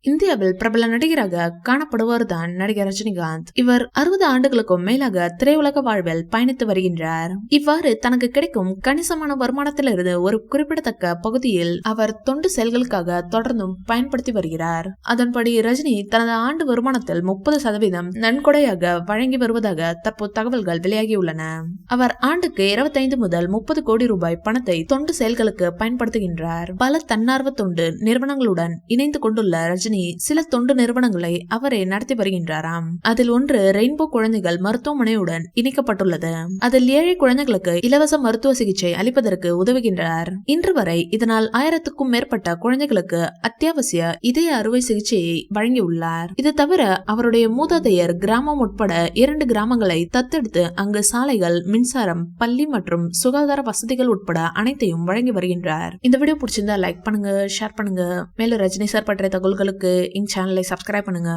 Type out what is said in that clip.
இந்தியாவில் பிரபல நடிகராக காணப்படுவார்தான் நடிகர் ரஜினிகாந்த். இவர் 60 ஆண்டுகளுக்கும் மேலாக திரையுலக வாழ்வில் பயணித்து வருகின்றார். இவ்வாறு தனக்கு கிடைக்கும் கணிசமான வருமானத்திலிருந்து ஒரு குறிப்பிடத்தக்க பகுதியில் அவர் தொண்டு செயல்களுக்காக தொடர்ந்தும் பயன்படுத்தி வருகிறார். அதன்படி ரஜினி தனது ஆண்டு வருமானத்தில் 30% நன்கொடையாக வழங்கி வருவதாக தற்போது தகவல்கள் வெளியாகியுள்ளன. அவர் ஆண்டுக்கு 25 முதல் 30 கோடி ரூபாய் பணத்தை தொண்டு செயல்களுக்கு பயன்படுத்துகின்றார். பல தன்னார்வ தொண்டு நிறுவனங்களுடன் இணைந்து கொண்டுள்ள ரஜினி சில தொண்டு நிறுவனங்களை அவரே நடத்தி வருகின்றாராம். அதில் ஒன்று ரெயின்போ குழந்தைகள் மருத்துவமனையுடன் இணைக்கப்பட்டுள்ளது. அதில் ஏழை குழந்தைகளுக்கு இலவச மருத்துவ சிகிச்சை அளிப்பதற்கு உதவுகின்றார். இன்று வரை இதனால் 1000க்கும் மேற்பட்ட குழந்தைகளுக்கு அத்தியாவசிய இதய அறுவை சிகிச்சையை வழங்கியுள்ளார். இது தவிர அவருடைய மூதாதையர் கிராமம் உட்பட 2 கிராமங்களை தத்தெடுத்து அங்கு சாலைகள், மின்சாரம், பள்ளி மற்றும் சுகாதார வசதிகள் உட்பட அனைத்தையும் வழங்கி வருகின்றார். இந்த வீடியோ பிடிச்சிருந்தா லைக் பண்ணுங்க, ஷேர் பண்ணுங்க. மேலும் ரஜினி சார் பற்றிய தகவல்களுக்கு இந்த சேனலை சப்ஸ்கிரைப் பண்ணுங்க.